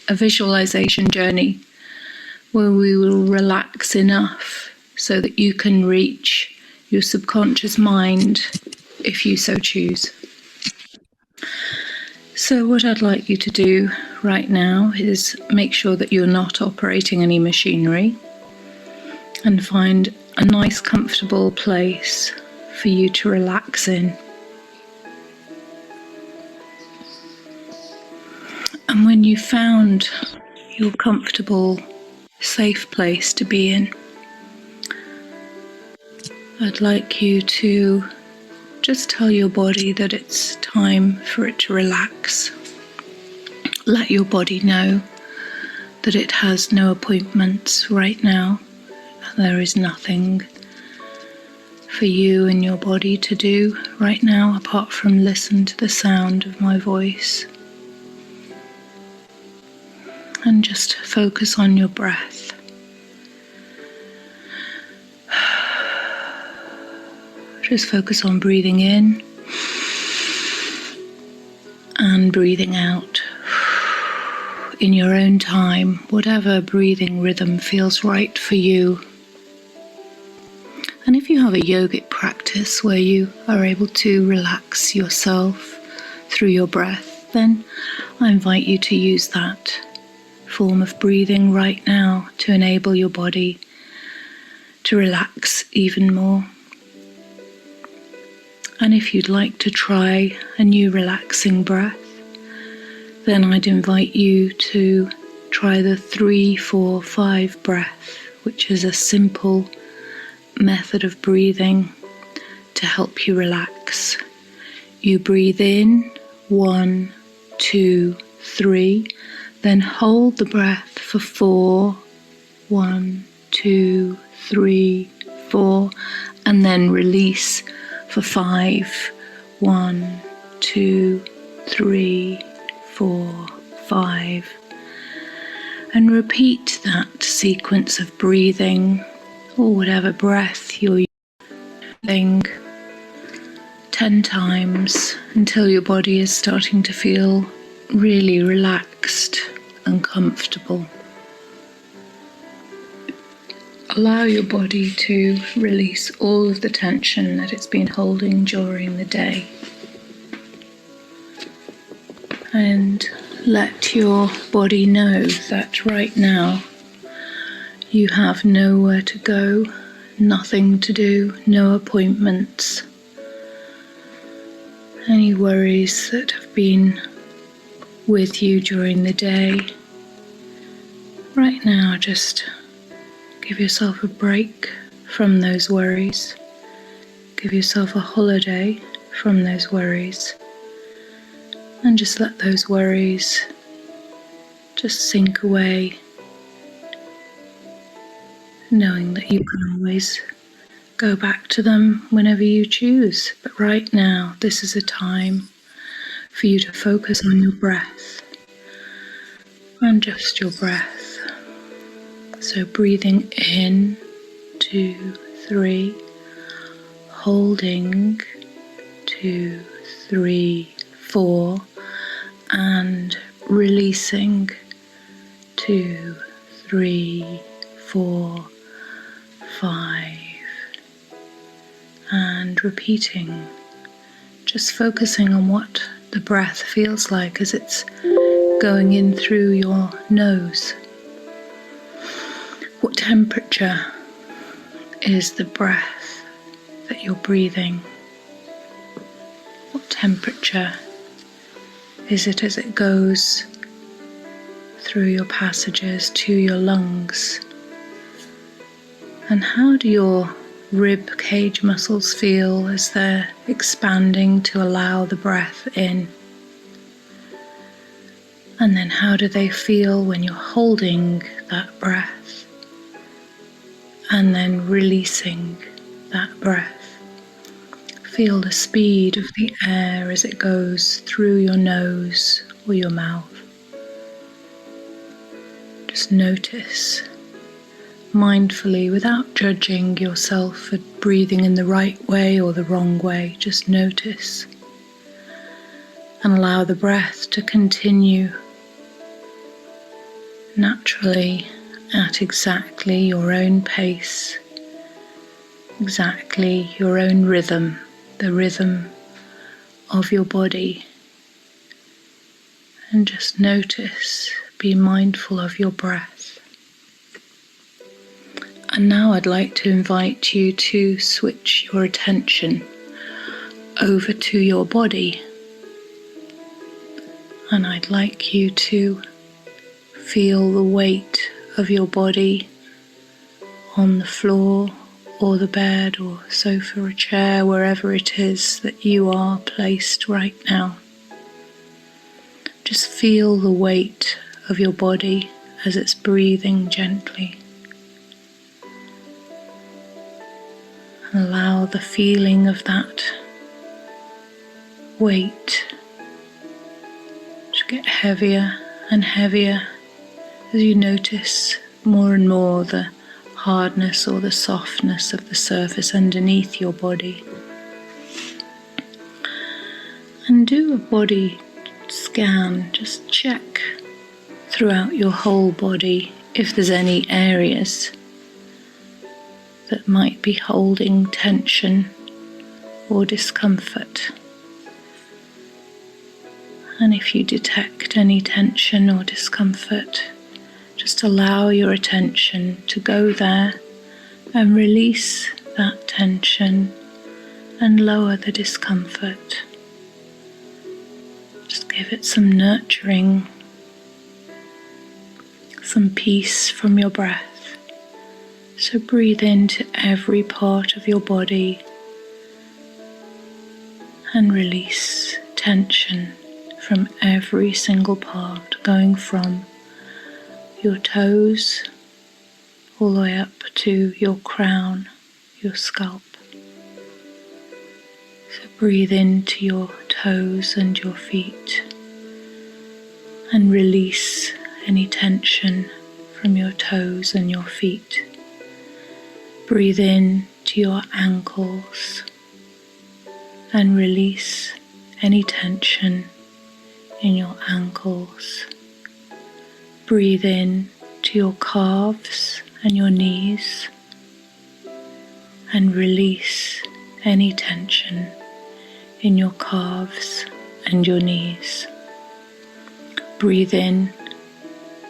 a visualization journey where we will relax enough so that you can reach your subconscious mind if you so choose. So what I'd like you to do right now is make sure that you're not operating any machinery and find a nice comfortable place for you to relax in. And when you've found your comfortable, safe place to be in, I'd like you to just tell your body that it's time for it to relax. Let your body know that it has no appointments right now. There is nothing for you and your body to do right now apart from listen to the sound of my voice. And just focus on your breath. Just focus on breathing in and breathing out in your own time, whatever breathing rhythm feels right for you. And if you have a yogic practice where you are able to relax yourself through your breath, then I invite you to use that form of breathing right now to enable your body to relax even more. And if you'd like to try a new relaxing breath, then I'd invite you to try the 3-4-5 breath, which is a simple method of breathing to help you relax. You breathe in 1, 2, 3, then hold the breath for 4, 1, 2, 3, 4, and then release for 5, 1, 2, 3, 4, 5. And repeat that sequence of breathing or whatever breath you're using 10 times until your body is starting to feel really relaxed and comfortable. Allow your body to release all of the tension that it's been holding during the day. And let your body know that right now you have nowhere to go, nothing to do, no appointments. Any worries that have been with you during the day, right now just give yourself a break from those worries. Give yourself a holiday from those worries. And just let those worries just sink away, knowing that you can always go back to them whenever you choose. But right now, this is a time for you to focus on your breath and just your breath. So breathing in, 2, 3, holding, 2, 3, 4, and releasing, 2, 3, 4, 5, and repeating, just focusing on what the breath feels like as it's going in through your nose. What temperature is the breath that you're breathing? What temperature is it as it goes through your passages to your lungs? And how do your rib cage muscles feel as they're expanding to allow the breath in? And then how do they feel when you're holding that breath and then releasing that breath? Feel the speed of the air as it goes through your nose or your mouth. Just notice mindfully, without judging yourself for breathing in the right way or the wrong way. Just notice and allow the breath to continue naturally at exactly your own pace, exactly your own rhythm, the rhythm of your body. And just notice, be mindful of your breath. And now I'd like to invite you to switch your attention over to your body. And I'd like you to feel the weight of your body on the floor or the bed or sofa or chair, wherever it is that you are placed right now. Just feel the weight of your body as it's breathing gently. Allow the feeling of that weight to get heavier and heavier as you notice more and more the hardness or the softness of the surface underneath your body. And do a body scan, just check throughout your whole body if there's any areas that might be holding tension or discomfort. And if you detect any tension or discomfort, just allow your attention to go there and release that tension and lower the discomfort. Just give it some nurturing, some peace from your breath. So breathe into every part of your body and release tension from every single part, going from your toes all the way up to your crown, your scalp. So breathe into your toes and your feet and release any tension from your toes and your feet. Breathe in to your ankles and release any tension in your ankles. Breathe in to your calves and your knees and release any tension in your calves and your knees. Breathe in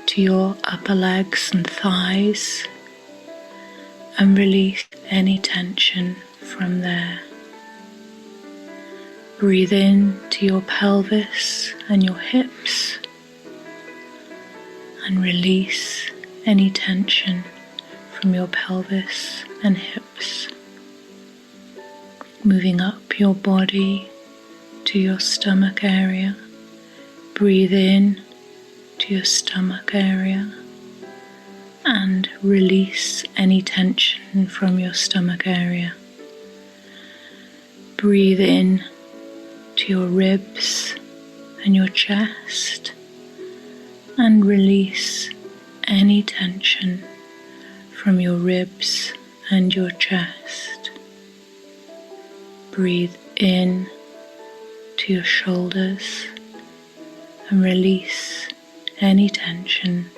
to your upper legs and thighs and release any tension from there. Breathe in to your pelvis and your hips and release any tension from your pelvis and hips. Moving up your body to your stomach area. Breathe in to your stomach area and release any tension from your stomach area. Breathe in to your ribs and your chest and release any tension from your ribs and your chest. Breathe in to your shoulders and release any tension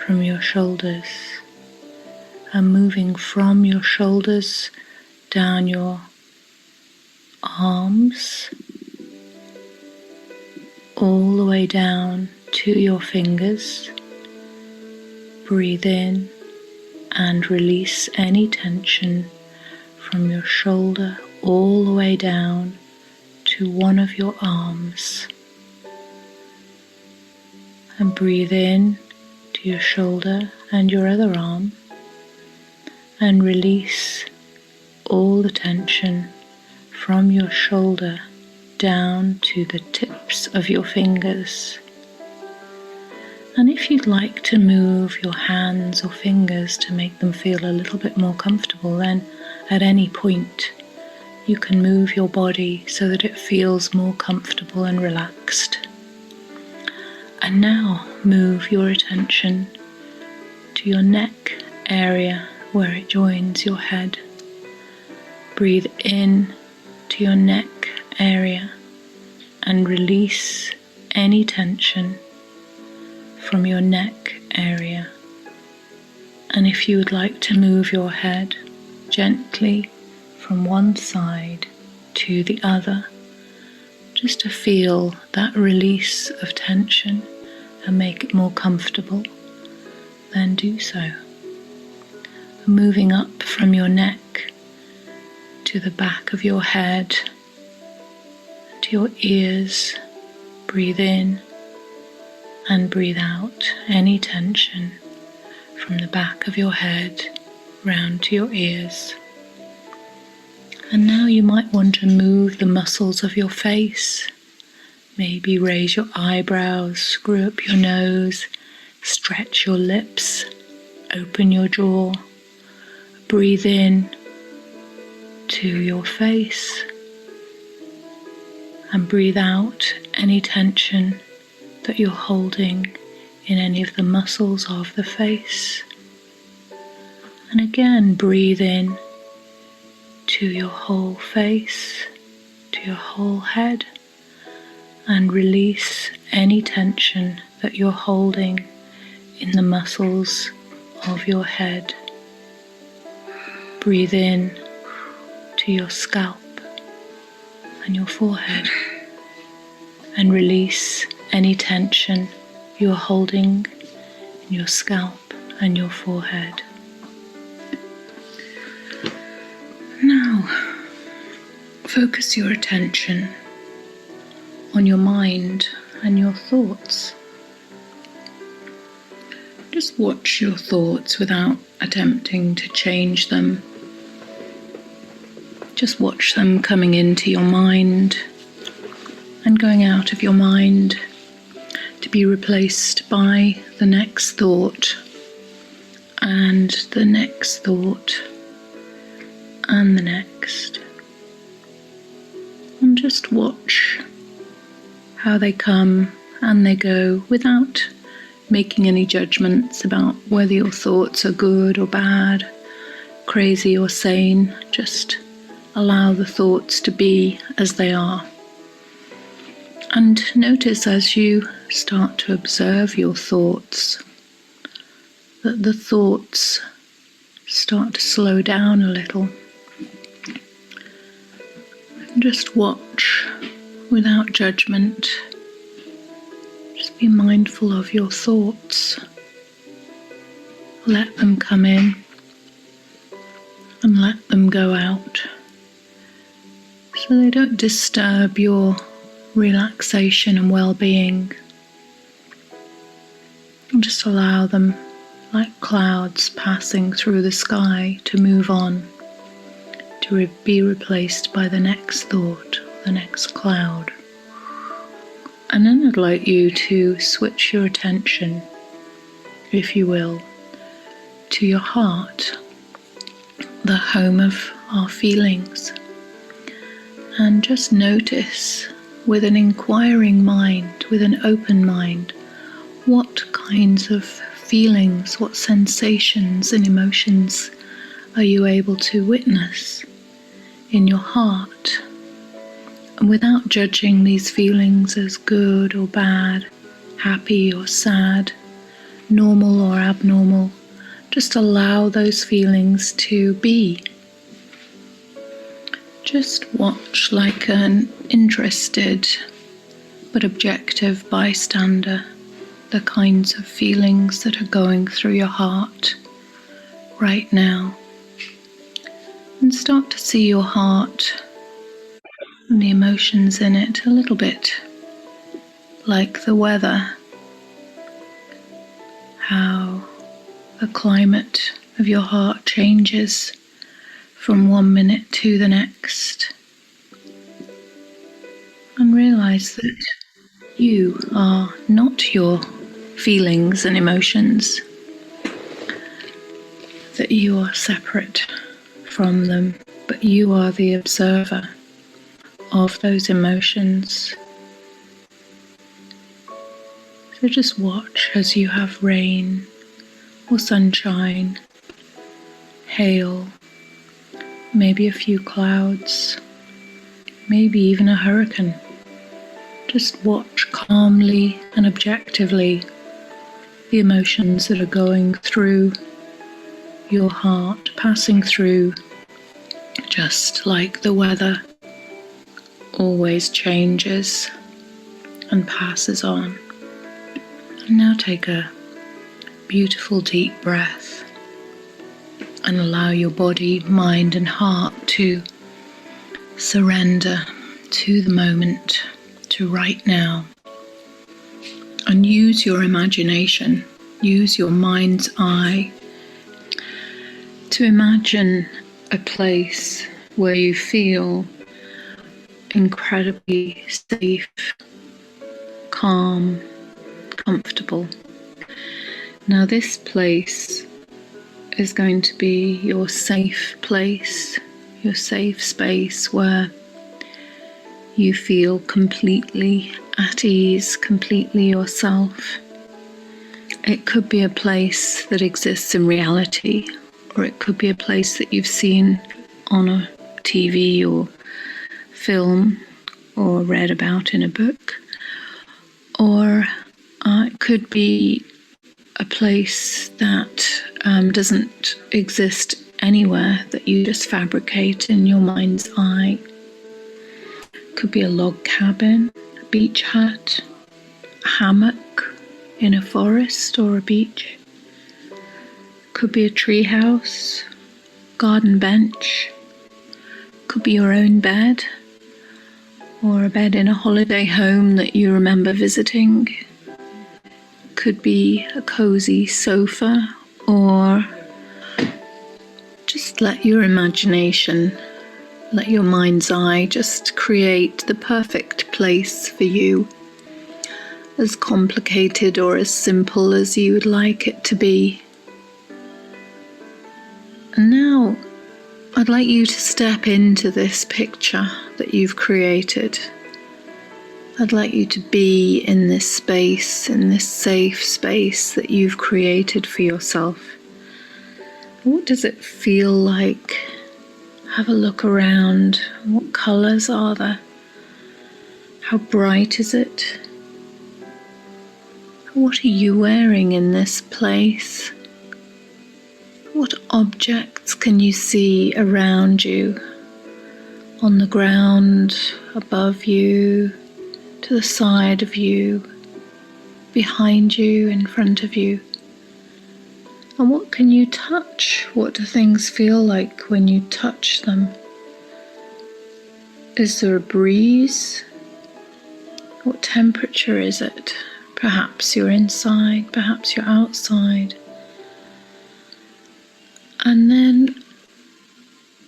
from your shoulders, and moving from your shoulders down your arms all the way down to your fingers. Breathe in and release any tension from your shoulder all the way down to one of your arms. And breathe in to your shoulder and your other arm and release all the tension from your shoulder down to the tips of your fingers. And if you'd like to move your hands or fingers to make them feel a little bit more comfortable, then at any point you can move your body so that it feels more comfortable and relaxed. And now move your attention to your neck area where it joins your head. Breathe in to your neck area and release any tension from your neck area. And if you would like to move your head gently from one side to the other, just to feel that release of tension and make it more comfortable, then do so. Moving up from your neck to the back of your head, to your ears, breathe in and breathe out any tension from the back of your head round to your ears. And now you might want to move the muscles of your face. Maybe raise your eyebrows, screw up your nose, stretch your lips, open your jaw. Breathe in to your face and breathe out any tension that you're holding in any of the muscles of the face. And again, breathe in to your whole face, to your whole head, and release any tension that you're holding in the muscles of your head. Breathe in to your scalp and your forehead and release any tension you are holding in your scalp and your forehead. Now, focus your attention on your mind and your thoughts. Just watch your thoughts without attempting to change them. Just watch them coming into your mind and going out of your mind to be replaced by the next thought and the next thought and the next. And just watch how they come and they go without making any judgments about whether your thoughts are good or bad, crazy or sane. Just allow the thoughts to be as they are. And notice as you start to observe your thoughts that the thoughts start to slow down a little. And just watch without judgment. Just be mindful of your thoughts. Let them come in and let them go out, so they don't disturb your relaxation and well-being. And just allow them, like clouds passing through the sky, to move on, to be replaced by the next thought, the next cloud. And then I'd like you to switch your attention, if you will, to your heart, the home of our feelings. And just notice with an inquiring mind, with an open mind, what kinds of feelings, what sensations and emotions are you able to witness in your heart? And without judging these feelings as good or bad, happy or sad, normal or abnormal, just allow those feelings to be. Just watch like an interested but objective bystander the kinds of feelings that are going through your heart right now. And start to see your heart and the emotions in it a little bit like the weather, how the climate of your heart changes from one minute to the next. And realize that you are not your feelings and emotions, that you are separate from them, but you are the observer of those emotions. So just watch as you have rain or sunshine, hail, maybe a few clouds, maybe even a hurricane. Just watch calmly and objectively the emotions that are going through your heart, passing through, just like the weather always changes and passes on. And now take a beautiful deep breath and allow your body, mind and heart to surrender to the moment, to right now. And use your imagination, use your mind's eye to imagine a place where you feel incredibly safe, calm, comfortable. Now this place is going to be your safe place, your safe space where you feel completely at ease, completely yourself. It could be a place that exists in reality, or it could be a place that you've seen on a TV or film or read about in a book, or it could be a place that doesn't exist anywhere, that you just fabricate in your mind's eye. It could be a log cabin, a beach hut, a hammock in a forest or a beach. It could be a tree house, garden bench. It could be your own bed, or a bed in a holiday home that you remember visiting. It could be a cozy sofa, or just let your imagination, let your mind's eye just create the perfect place for you, as complicated or as simple as you would like it to be. And now I'd like you to step into this picture that you've created. I'd like you to be in this space, in this safe space that you've created for yourself. What does it feel like? Have a look around. What colours are there? How bright is it? What are you wearing in this place? What objects can you see around you? On the ground, above you, to the side of you, behind you, in front of you. And what can you touch? What do things feel like when you touch them? Is there a breeze? What temperature is it? Perhaps you're inside, perhaps you're outside. And then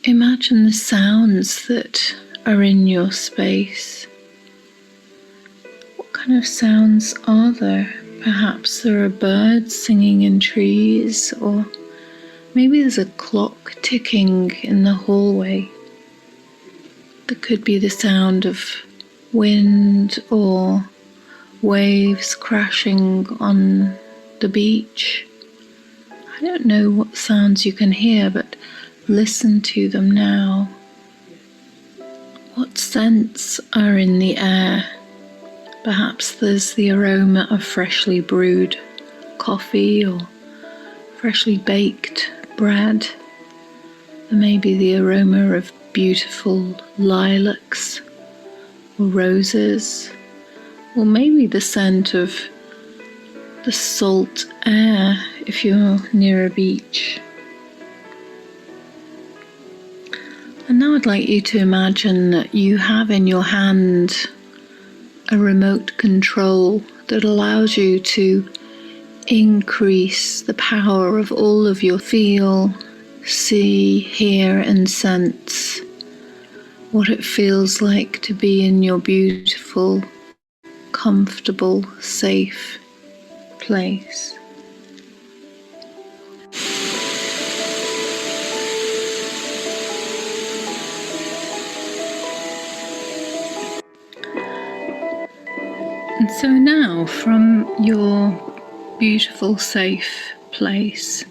imagine the sounds that are in your space. What kind of sounds are there? Perhaps there are birds singing in trees, or maybe there's a clock ticking in the hallway. There could be the sound of wind or waves crashing on the beach. I don't know what sounds you can hear, but listen to them now. What scents are in the air? Perhaps there's the aroma of freshly brewed coffee or freshly baked bread. There may be the aroma of beautiful lilacs or roses, or maybe the scent of the salt air if you're near a beach. And now I'd like you to imagine that you have in your hand a remote control that allows you to increase the power of all of your feel, see, hear and sense what it feels like to be in your beautiful, comfortable, safe place. And so now, from your beautiful, safe place,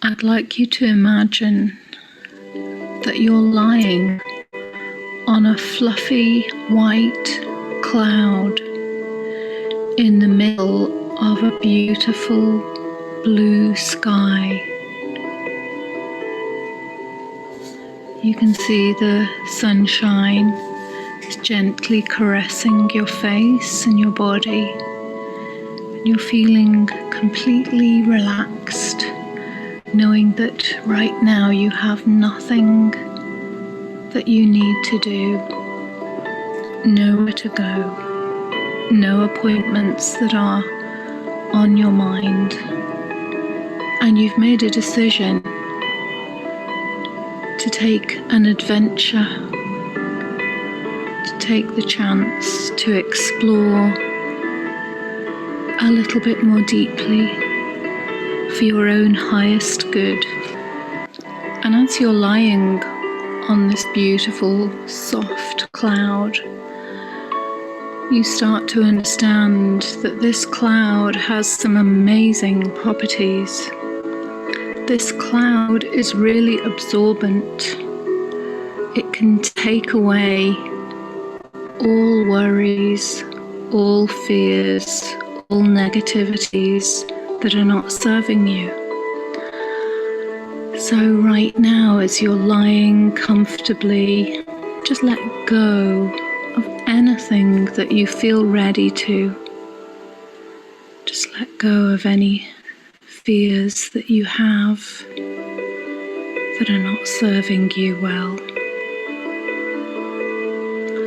I'd like you to imagine that you're lying on a fluffy white cloud in the middle of a beautiful blue sky. You can see the sunshine is gently caressing your face and your body. You're feeling completely relaxed, knowing that right now you have nothing that you need to do, nowhere to go, no appointments that are on your mind, and you've made a decision to take an adventure, to take the chance to explore a little bit more deeply for your own highest good. And as you're lying on this beautiful, soft cloud, you start to understand that this cloud has some amazing properties. This cloud is really absorbent. It can take away all worries, all fears, all negativities that are not serving you. So right now, as you're lying comfortably, just let go of anything that you feel ready to. Just let go of any fears that you have that are not serving you well.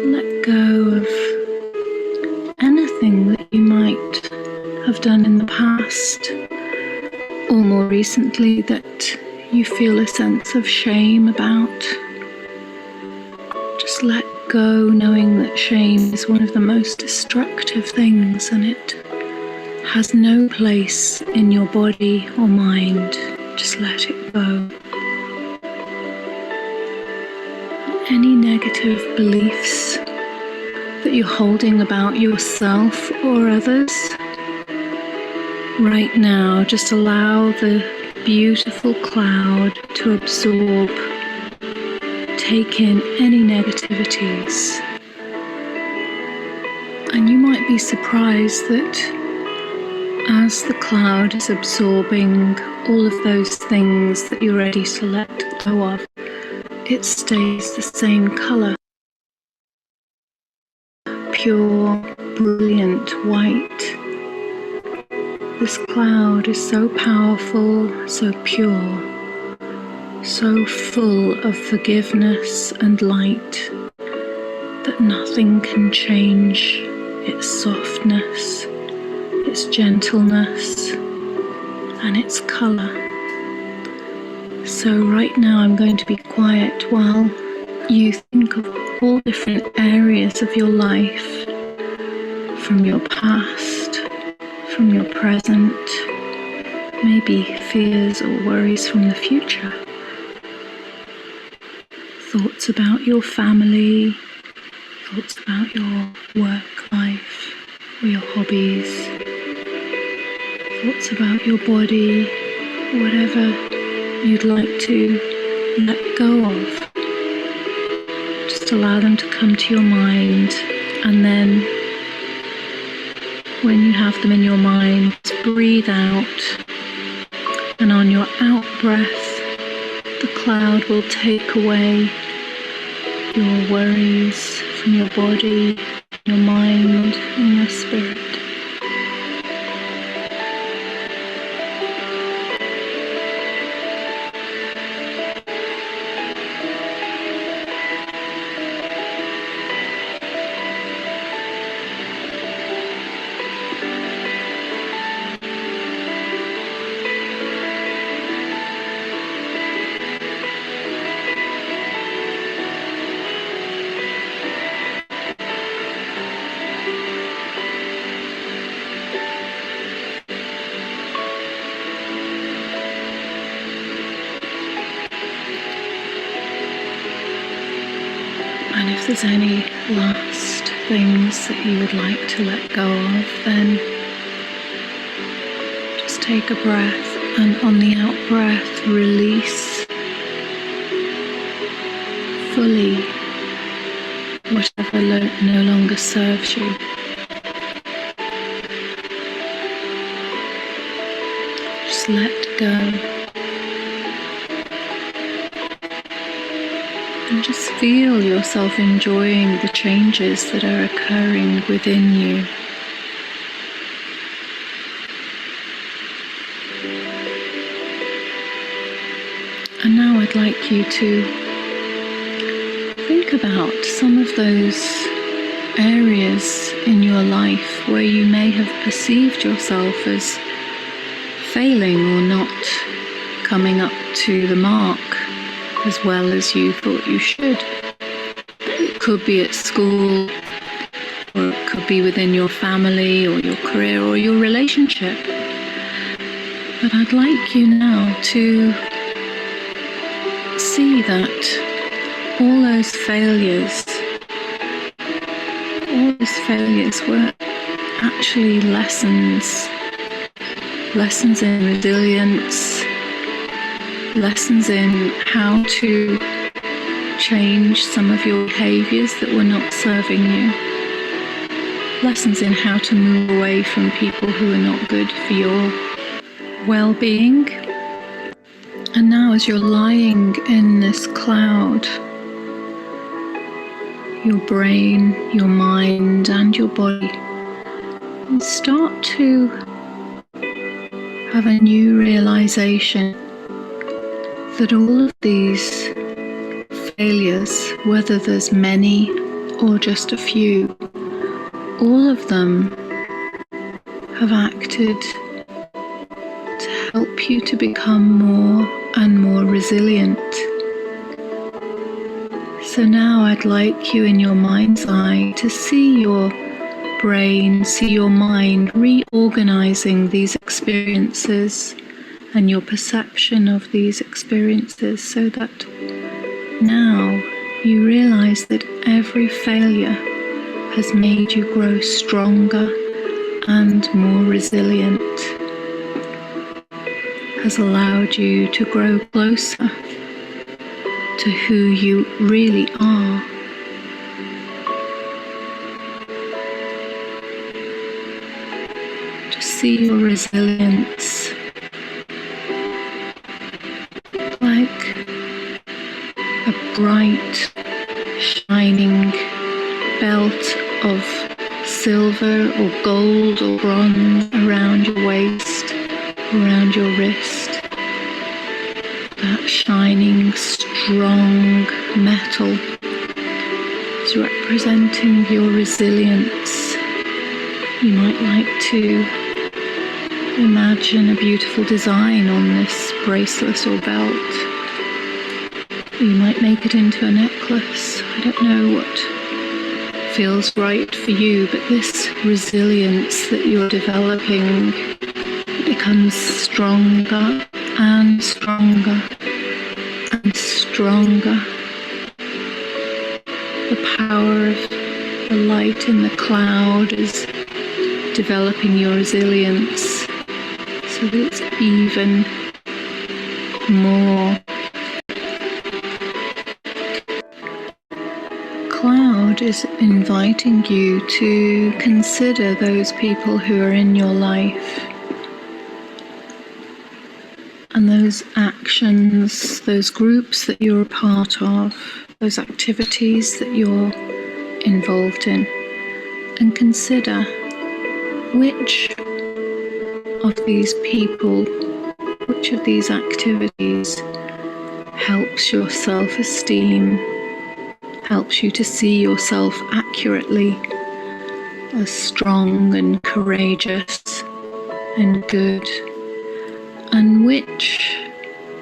Let go of anything that you might have done in the past or more recently that you feel a sense of shame about. Just let go, knowing that shame is one of the most destructive things, and it has no place in your body or mind. Just let it go. Any negative beliefs that you're holding about yourself or others, right now, just allow the beautiful cloud to absorb, take in any negativities. And you might be surprised that as the cloud is absorbing all of those things that you're ready to let go of, it stays the same color. Pure, brilliant white. This cloud is so powerful, so pure, so full of forgiveness and light that nothing can change its softness, its gentleness, and its color. So right now I'm going to be quiet while you think of all different areas of your life, from your past, from your present, maybe fears or worries from the future, thoughts about your family, thoughts about your work life or your hobbies, thoughts about your body, whatever you'd like to let go of. Just allow them to come to your mind, and then when you have them in your mind, breathe out, and on your out breath, the cloud will take away your worries from your body, your mind, and your spirit. And if there's any last things that you would like to let go of, then just take a breath, and on the out breath, release fully whatever no longer serves you. Just let go. And just feel yourself enjoying the changes that are occurring within you. And now I'd like you to think about some of those areas in your life where you may have perceived yourself as failing or not coming up to the mark as well as you thought you should. It could be at school, or it could be within your family or your career or your relationship. But I'd like you now to see that all those failures were actually lessons in resilience, lessons in how to change some of your behaviors that were not serving you, lessons in how to move away from people who are not good for your well-being. And now as you're lying in this cloud, your brain, your mind and your body start to have a new realization that all of these failures, whether there's many or just a few, all of them have acted to help you to become more and more resilient. So now I'd like you in your mind's eye to see your brain, see your mind reorganizing these experiences and your perception of these experiences, so that now you realize that every failure has made you grow stronger and more resilient, has allowed you to grow closer to who you really are. To see your resilience like a bright, shining belt of silver or gold or bronze around your waist, around your wrist. That shining, strong metal is representing your resilience. You might like to imagine a beautiful design on this bracelet or belt. You might make it into a necklace. I don't know what feels right for you, but this resilience that you're developing becomes stronger and stronger and stronger. The power of the light in the cloud is developing your resilience so that it's even more. Cloud is inviting you to consider those people who are in your life and those actions, those groups that you're a part of, those activities that you're involved in, and consider which of these people, which of these activities helps your self-esteem, helps you to see yourself accurately as strong and courageous and good, and which,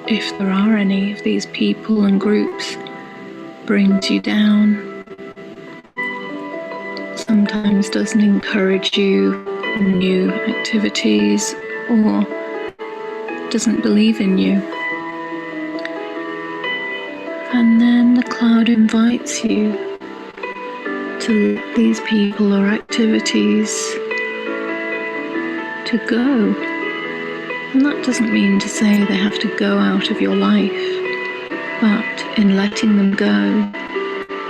if there are any of these people and groups, brings you down, sometimes doesn't encourage you in new activities or doesn't believe in you. And then the cloud invites you to let these people or activities to go. And that doesn't mean to say they have to go out of your life, but in letting them go,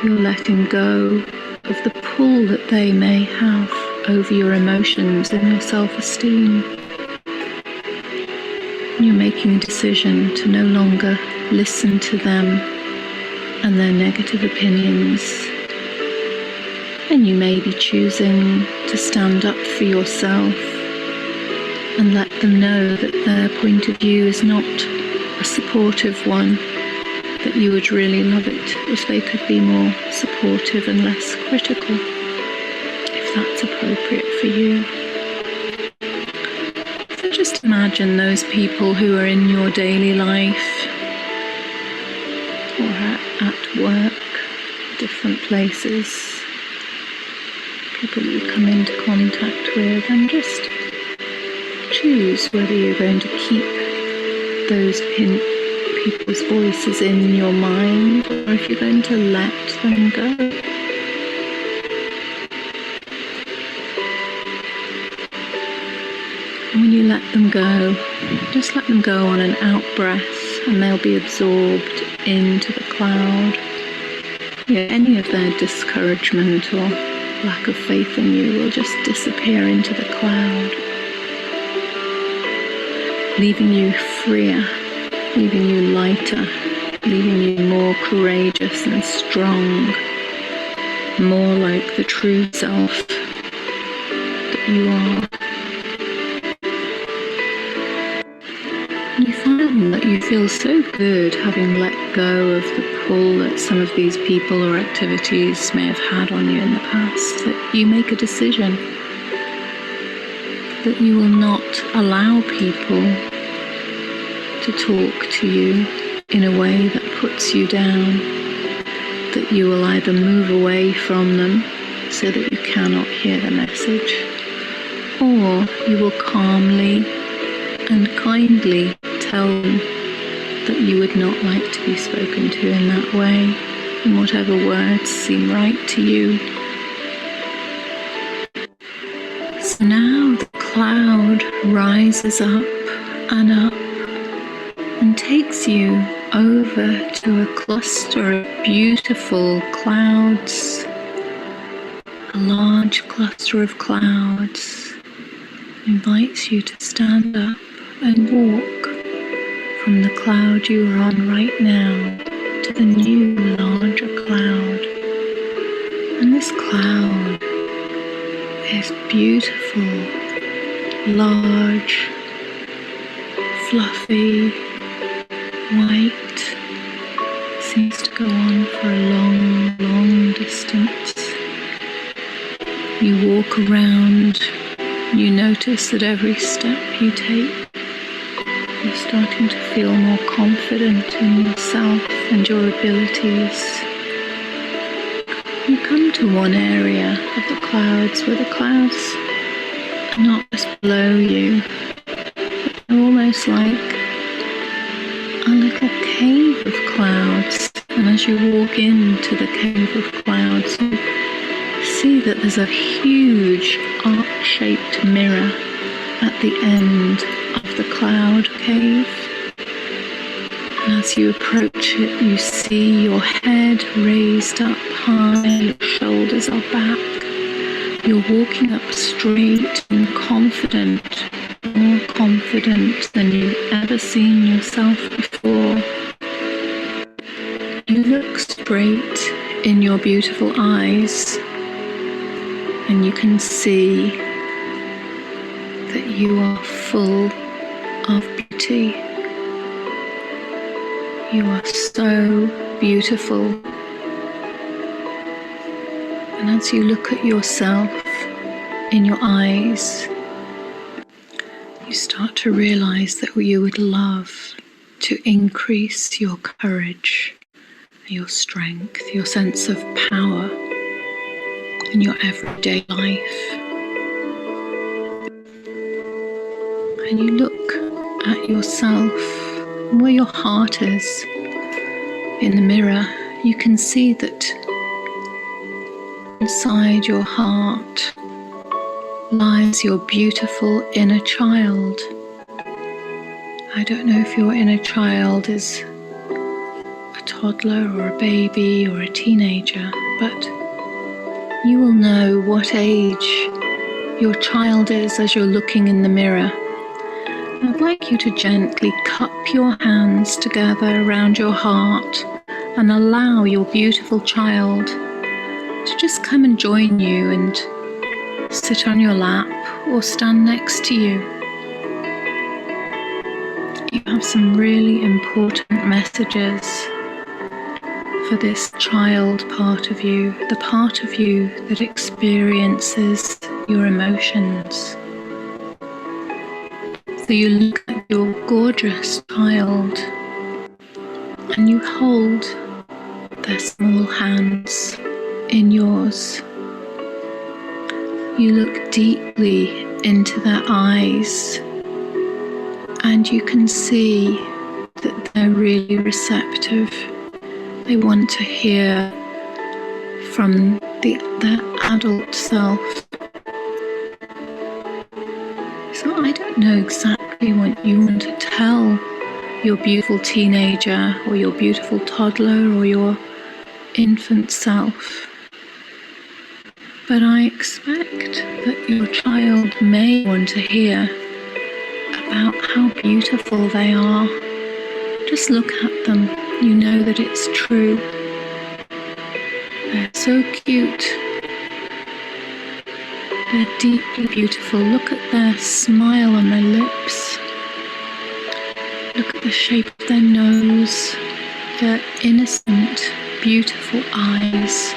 you're letting go of the pull that they may have over your emotions and your self-esteem. You're making a decision to no longer listen to them and their negative opinions. And you may be choosing to stand up for yourself and let them know that their point of view is not a supportive one, that you would really love it if they could be more supportive and less critical, if that's appropriate for you. So just imagine those people who are in your daily life or at work, different places, people that you come into contact with, and just choose whether you're going to keep those people's voices in your mind or if you're going to let them go. And when you let them go, just let them go on an out breath and they'll be absorbed into the cloud. Any of their discouragement or lack of faith in you will just disappear into the cloud, leaving you freer, leaving you lighter, leaving you more courageous and strong, more like the true self that you are. You find that you feel so good having let go of the pull that some of these people or activities may have had on you in the past, that you make a decision that you will not allow people to talk to you in a way that puts you down, that you will either move away from them so that you cannot hear the message, or you will calmly and kindly tell them that you would not like to be spoken to in that way, and whatever words seem right to you. So now the cloud rises up and up and takes you over to a cluster of beautiful clouds, a large cluster of clouds, invites you to stand up and walk from the cloud you are on right now to the new larger cloud. And this cloud is beautiful, large, fluffy, white, seems to go on for a long, long distance. You walk around, you notice that every step you take, you're starting to feel more confident in yourself and your abilities. You come to one area of the clouds where the clouds are not just below you, they're almost like a little cave of clouds. And as you walk into the cave of clouds, you see that there's a huge arc-shaped mirror at the end of the cloud cave. And as you approach it, you see your head raised up high, your shoulders are back. You're walking up straight and confident, more confident than you've ever seen yourself before. You look straight in your beautiful eyes, and you can see that you are full of beauty. You are so beautiful. And as you look at yourself in your eyes, you start to realize that you would love to increase your courage, your strength, your sense of power in your everyday life. And you look at yourself, and where your heart is in the mirror, you can see that inside your heart lies your beautiful inner child. I don't know if your inner child is a toddler or a baby or a teenager, but you will know what age your child is as you're looking in the mirror. I'd like you to gently cup your hands together around your heart and allow your beautiful child to just come and join you and sit on your lap or stand next to you. You have some really important messages for this child part of you, the part of you that experiences your emotions. So you look at your gorgeous child and you hold their small hands in yours. You look deeply into their eyes and you can see that they're really receptive. They want to hear from their adult self. So I don't know exactly what you want to tell your beautiful teenager or your beautiful toddler or your infant self, but I expect that your child may want to hear about how beautiful they are. Just look at them, you know that it's true. They're so cute. They're deeply beautiful. Look at their smile on their lips. Look at the shape of their nose, their innocent, beautiful eyes,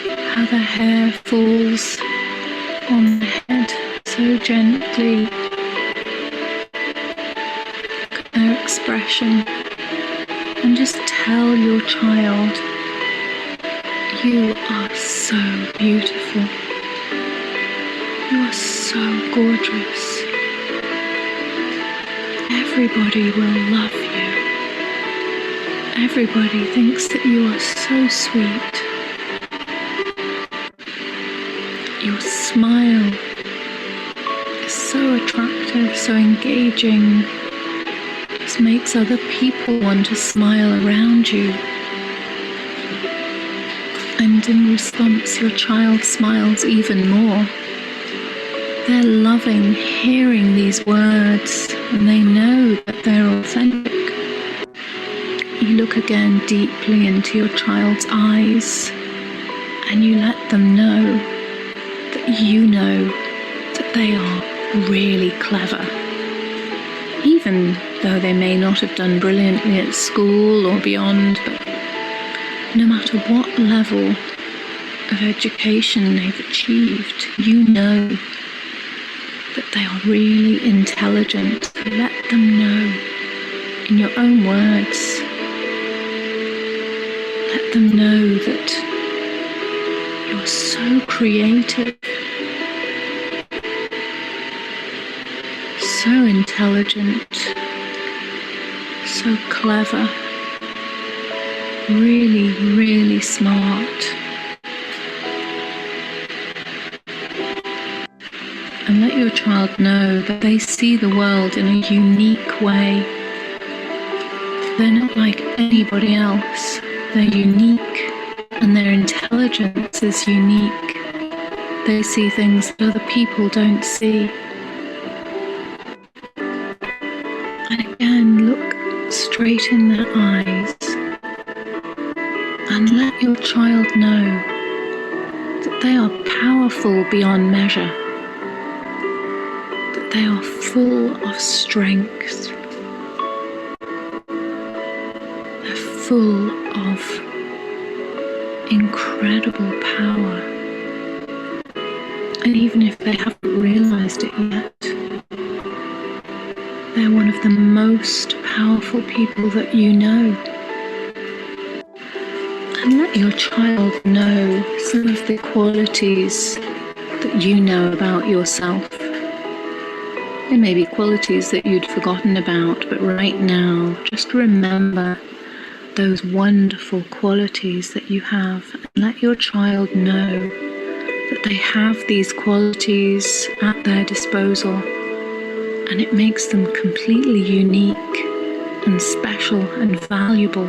how their hair falls on their head so gently. Look at their expression and just tell your child, you are so beautiful. You are so gorgeous. Everybody will love you. Everybody thinks that you are so sweet. Your smile is so attractive, so engaging. It just makes other people want to smile around you. And in response, your child smiles even more. They're loving hearing these words and they know that they're authentic. You look again deeply into your child's eyes and you let them know that you know that they are really clever. Even though they may not have done brilliantly at school or beyond, but no matter what level of education they've achieved, you know that they are really intelligent. So let them know in your own words. Let them know that you're so creative, so intelligent, so clever, really, really smart. And let your child know that they see the world in a unique way. They're not like anybody else. They're unique, and their intelligence is unique. They see things that other people don't see. And again, look straight in their eyes and let your child know that they are powerful beyond measure. They are full of strength. They're full of incredible power. And even if they haven't realized it yet, they're one of the most powerful people that you know. And let your child know some of the qualities that you know about yourself. There may be qualities that you'd forgotten about, but right now, just remember those wonderful qualities that you have, and let your child know that they have these qualities at their disposal, and it makes them completely unique and special and valuable.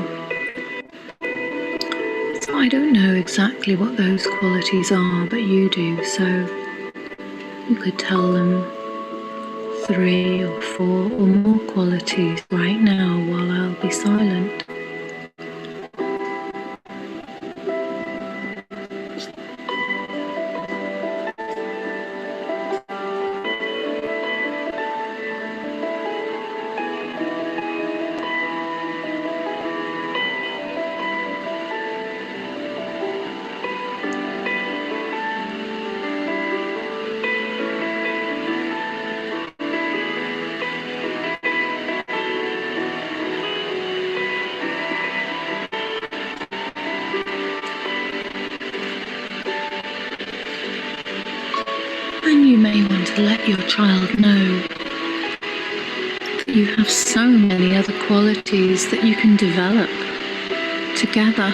So I don't know exactly what those qualities are, but you do, so you could tell them 3 or 4 or more qualities right now while I'll be silent. And you may want to let your child know that you have so many other qualities that you can develop together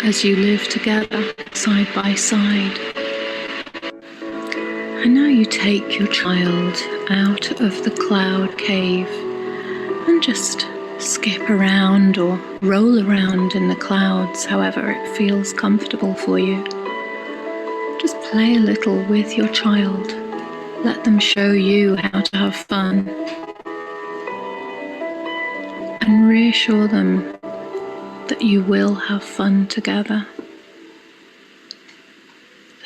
as you live together side by side. And now you take your child out of the cloud cave and just skip around or roll around in the clouds, however it feels comfortable for you. Just play a little with your child. Let them show you how to have fun. And reassure them that you will have fun together.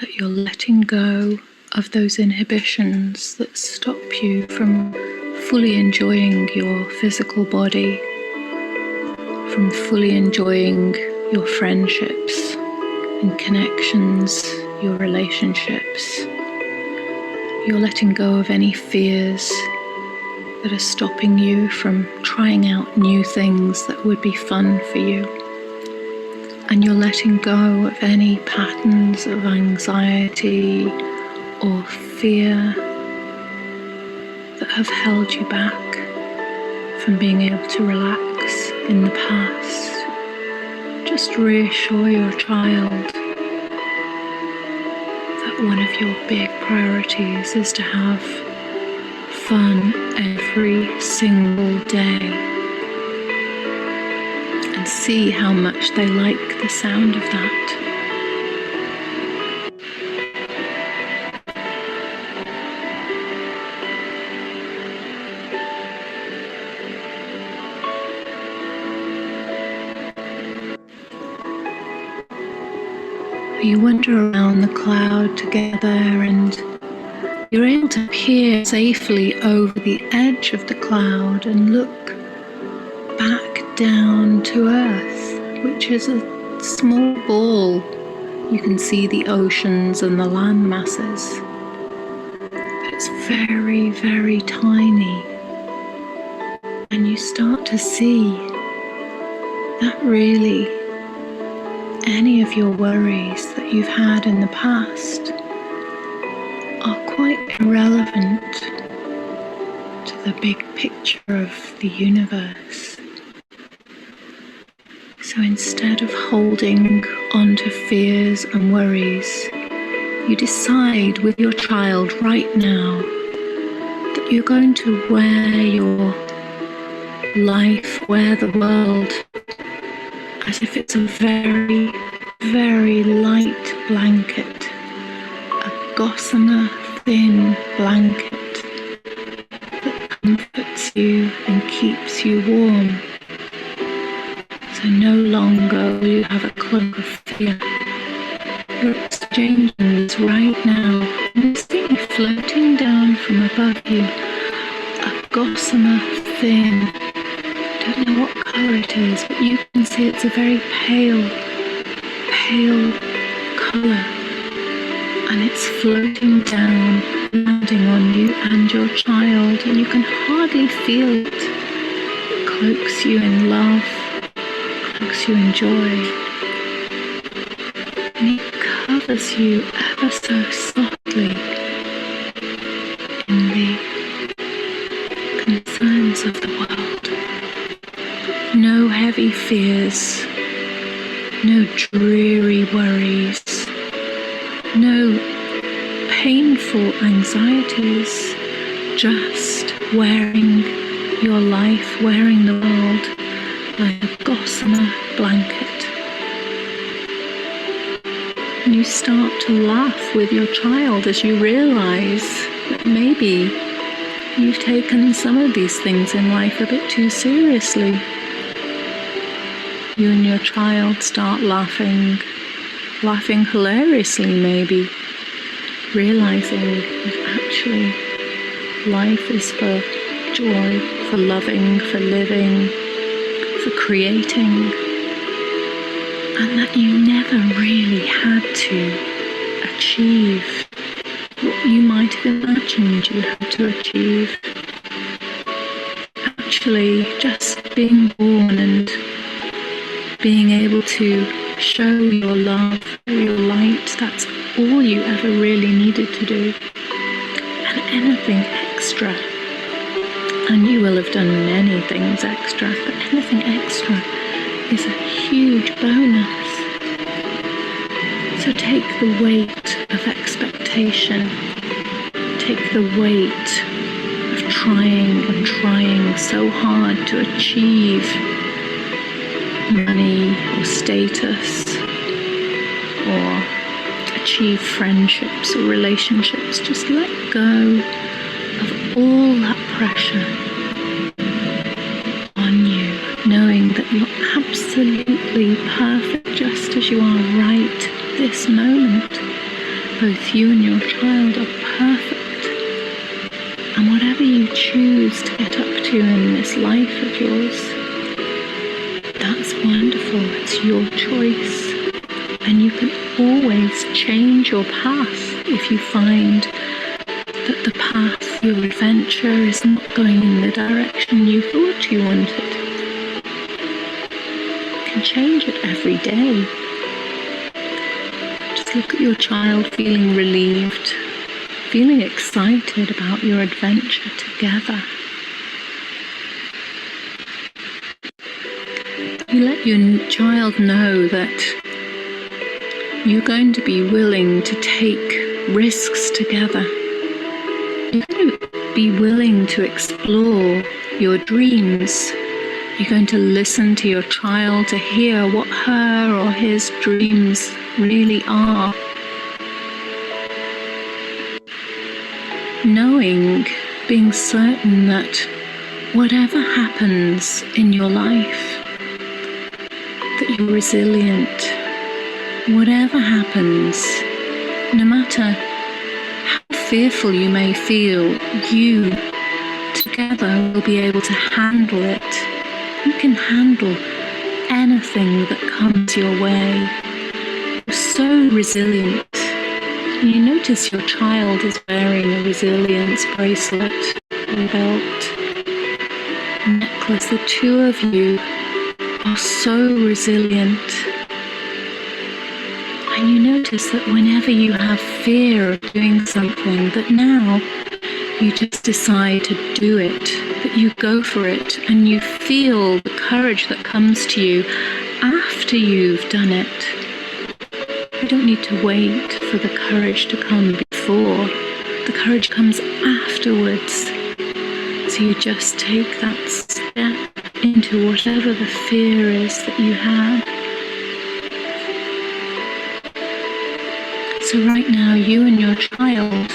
That you're letting go of those inhibitions that stop you from fully enjoying your physical body, from fully enjoying your friendships and connections, your relationships. You're letting go of any fears that are stopping you from trying out new things that would be fun for you. And you're letting go of any patterns of anxiety or fear that have held you back from being able to relax in the past. Just reassure your child that one of your big priorities is to have fun every single day, and see how much they like the sound of that. You wander around the cloud together, and you're able to peer safely over the edge of the cloud and look back down to Earth, which is a small ball. You can see the oceans and the land masses, but it's very, very tiny. And you start to see that really any of your worries that you've had in the past are quite irrelevant to the big picture of the universe. So instead of holding on to fears and worries, you decide with your child right now that you're going to wear your life, wear the world, as if it's a very, very light blanket, a gossamer thin blanket that comforts you and keeps you warm. So no longer will you have a cloak of fear. You're exchanging this right now, and see floating down from above you, a gossamer thin, I don't know what colour it is, but you can see it's a very pale colour, and it's floating down, landing on you and your child, and you can hardly feel it. It cloaks you in love, cloaks you in joy, and it covers you ever so softly in the concerns of the world. No heavy fears, no dreary worries, no painful anxieties, just wearing your life, wearing the world like a gossamer blanket. And you start to laugh with your child as you realize that maybe you've taken some of these things in life a bit too seriously. You and your child start laughing hilariously maybe, realizing that actually life is for joy, for loving, for living, for creating, and that you never really had to achieve what you might have imagined you had to achieve. Actually, just being born and being able to show your love, your light, that's all you ever really needed to do. And anything extra, and you will have done many things extra, but anything extra is a huge bonus. So take the weight of expectation, take the weight of trying so hard to achieve money or status or achieve friendships or relationships. Just let go of all that pressure on you, knowing that you're absolutely perfect just as you are right this moment. Both you and your child are perfect, and whatever you choose to get up to in this life of yours, that's wonderful. It's your choice, and you can always change your path if you find that the path, your adventure, is not going in the direction you thought you wanted. You can change it every day. Just look at your child feeling relieved, feeling excited about your adventure together. You let your child know that you're going to be willing to take risks together. You're going to be willing to explore your dreams. You're going to listen to your child to hear what her or his dreams really are. Knowing, being certain that whatever happens in your life, that you're resilient. Whatever happens, no matter how fearful you may feel, you together will be able to handle it. You can handle anything that comes your way. You're so resilient. And you notice your child is wearing a resilience bracelet, a belt, a necklace. The two of you are so resilient. And you notice that whenever you have fear of doing something, that now you just decide to do it, that you go for it, and you feel the courage that comes to you after you've done it. You don't need to wait for the courage to come before. The courage comes afterwards. So you just take that step into whatever the fear is that you have. So right now, you and your child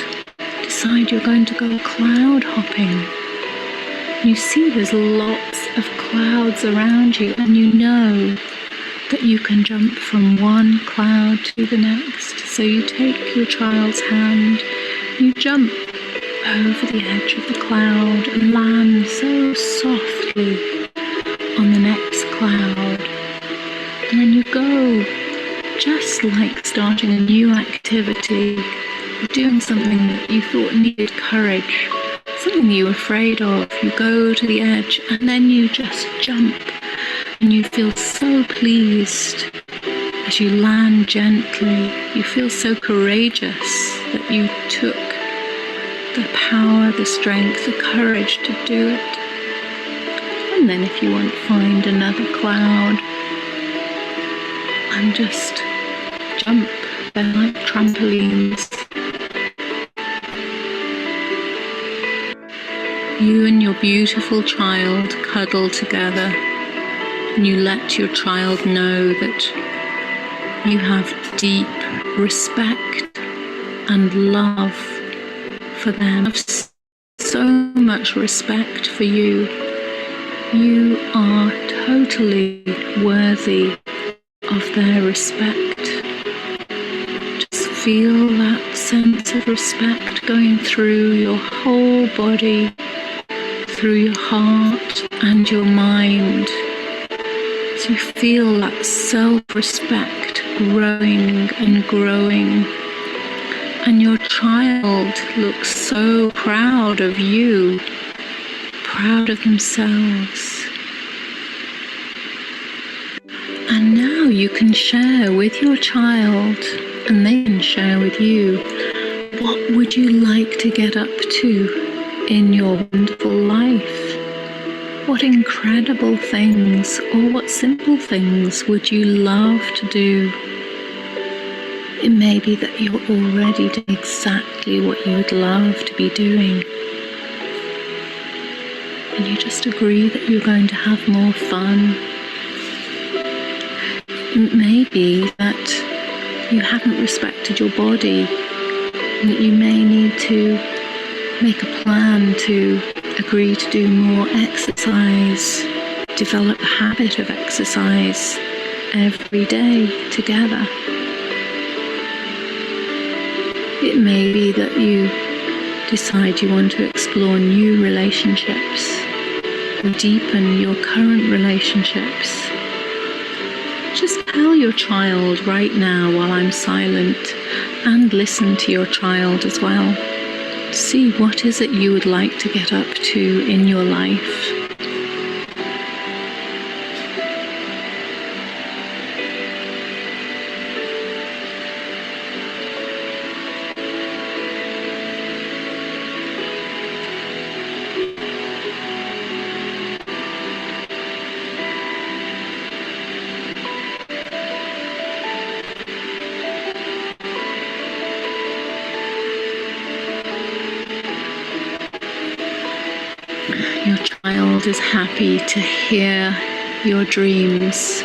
decide you're going to go cloud hopping. You see there's lots of clouds around you, and you know that you can jump from one cloud to the next. So you take your child's hand, you jump over the edge of the cloud and land so softly on the next cloud. And then you go, just like starting a new activity, or doing something that you thought needed courage, something you were afraid of. You go to the edge and then you just jump, and you feel so pleased as you land gently. You feel so courageous that you took the power, the strength, the courage to do it. And then if you want, find another cloud and just jump. They're like trampolines. You and your beautiful child cuddle together, and you let your child know that you have deep respect and love for them, so much respect for you. You are totally worthy of their respect. Just feel that sense of respect going through your whole body, through your heart and your mind. So you feel that self-respect growing and growing. And your child looks so proud of you, proud of themselves. And now you can share with your child, and they can share with you, what would you like to get up to in your wonderful life? What incredible things or what simple things would you love to do? It may be that you're already doing exactly what you would love to be doing. And you just agree that you're going to have more fun. It may be that you haven't respected your body, and that you may need to make a plan to agree to do more exercise, develop a habit of exercise every day together. It may be that you decide you want to explore new relationships or deepen your current relationships. Just tell your child right now while I'm silent, and listen to your child as well. See what is it you would like to get up to in your life. Your child is happy to hear your dreams,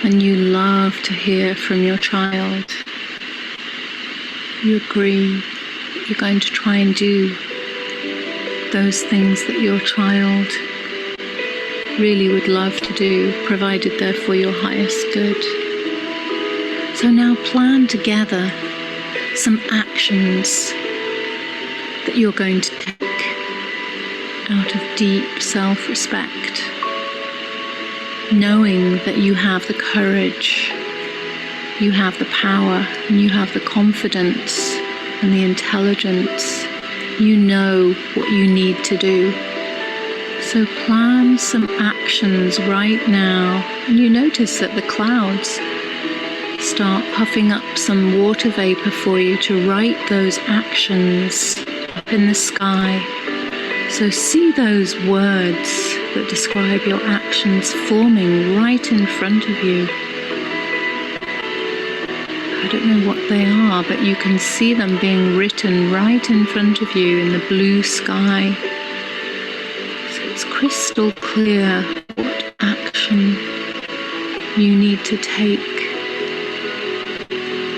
and you love to hear from your child. You agree that you're going to try and do those things that your child really would love to do, provided they're for your highest good. So now plan together some actions that you're going to take out of deep self-respect, knowing that you have the courage, you have the power, and you have the confidence and the intelligence. You know what you need to do. So plan some actions right now, and you notice that the clouds start puffing up some water vapor for you to write those actions up in the sky. So see those words that describe your actions forming right in front of you. I don't know what they are, but you can see them being written right in front of you in the blue sky. So it's crystal clear what action you need to take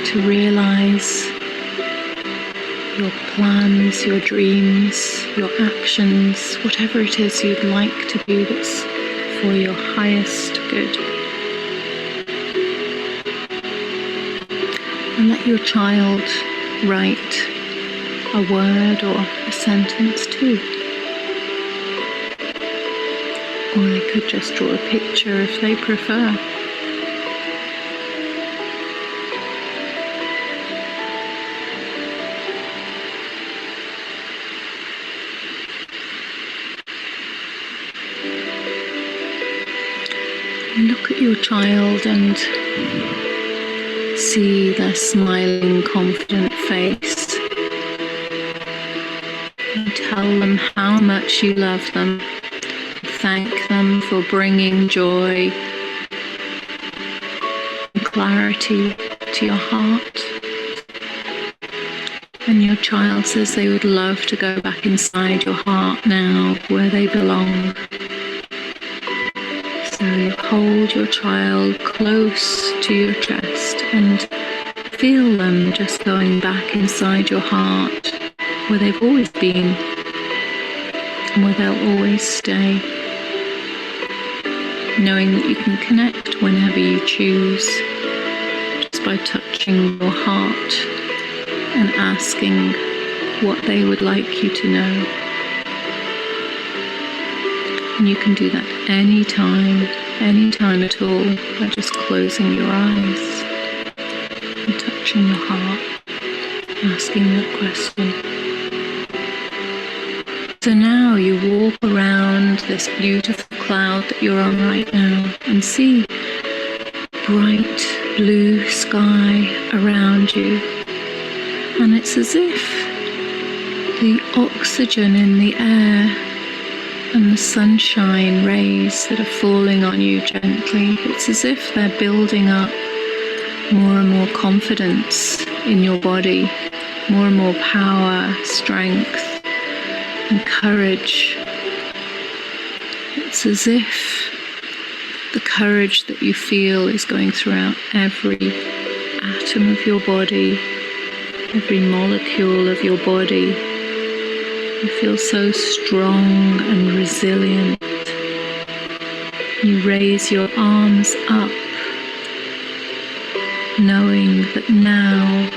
to realize your plans, your dreams, your actions, whatever it is you'd like to do that's for your highest good. And let your child write a word or a sentence too. Or they could just draw a picture if they prefer. Look at your child and see their smiling, confident face. And tell them how much you love them. Thank them for bringing joy and clarity to your heart. And your child says they would love to go back inside your heart now, where they belong. So you hold your child close to your chest and feel them just going back inside your heart, where they've always been, where they'll always stay. Knowing that you can connect whenever you choose, just by touching your heart and asking what they would like you to know. And you can do that anytime at all, by just closing your eyes and touching your heart, asking that question. So now you walk around this beautiful cloud that you're on right now and see bright blue sky around you. And it's as if the oxygen in the air and the sunshine rays that are falling on you gently, it's as if they're building up more and more confidence in your body, more and more power, strength, and courage. It's as if the courage that you feel is going throughout every atom of your body, every molecule of your body. You feel so strong and resilient. You raise your arms up, knowing that now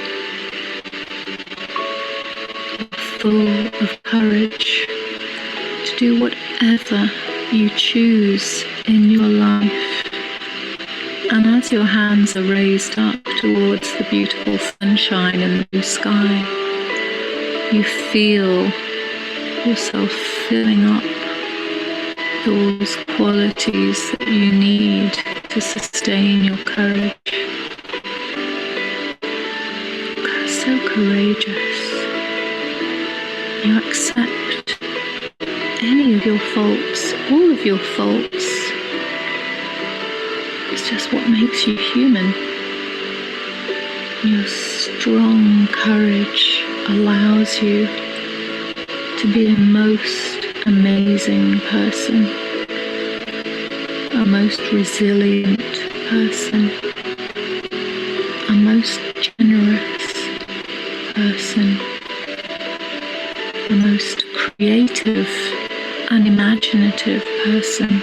you're full of courage to do whatever you choose in your life. And as your hands are raised up towards the beautiful sunshine and the blue sky, you feel yourself filling up those qualities that you need to sustain your courage. So courageous. You accept any of your faults, all of your faults. It's just what makes you human. Your strong courage allows you to be a most amazing person, a most resilient person, a most generous person, the most creative and imaginative person.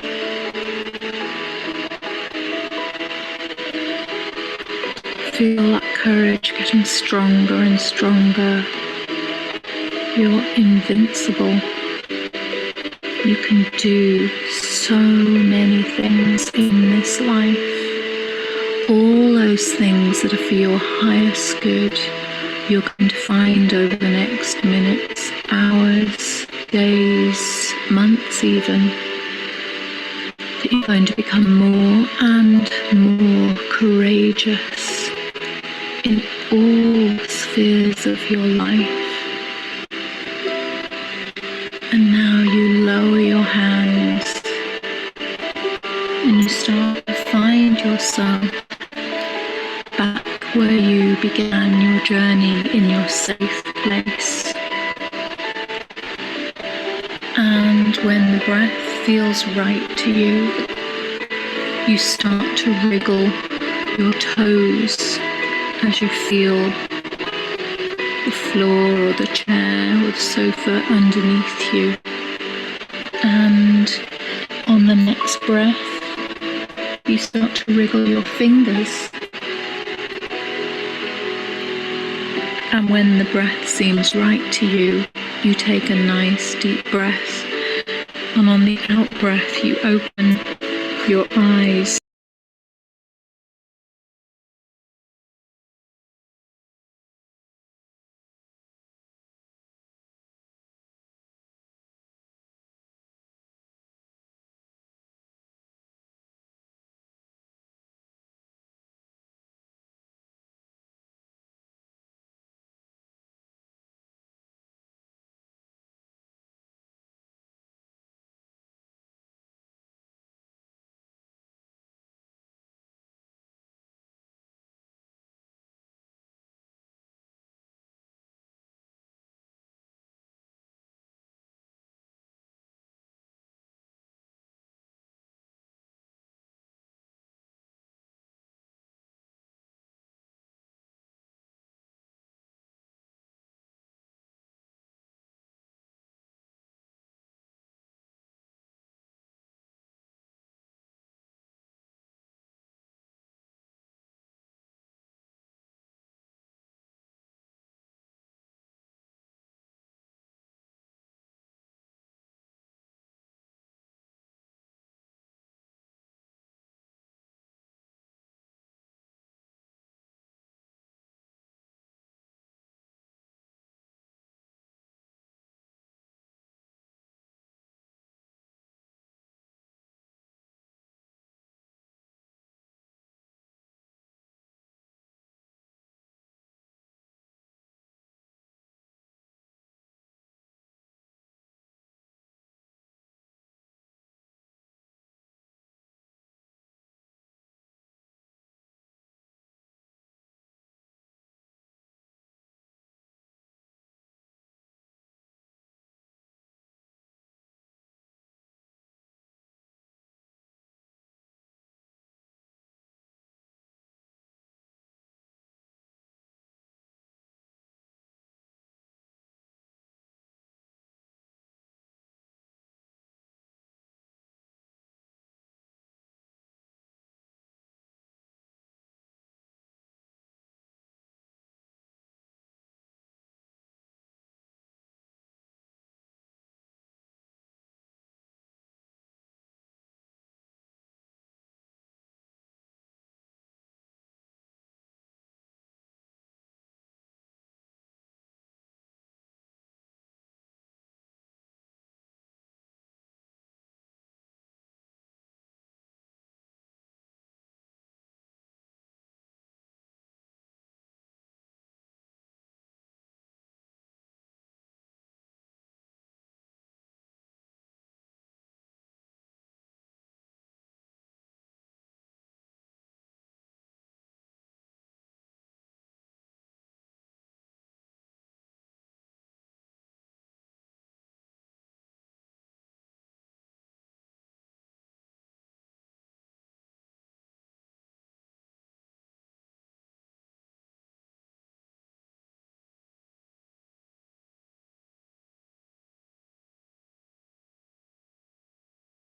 Feel that courage getting stronger and stronger. You're invincible. You can do so many things in this life. All those things that are for your highest good, you're going to find over the next minutes, hours, days, months even, that you're going to become more and more courageous in all spheres of your life. And now you lower your hands and you start to find yourself back where you began your journey, in your safe place. And when the breath feels right to you, you start to wriggle your toes as you feel the floor or the chair or the sofa underneath you. And on the next breath, you start to wriggle your fingers. And when the breath seems right to you, you take a nice deep breath. And on the out breath, you open your eyes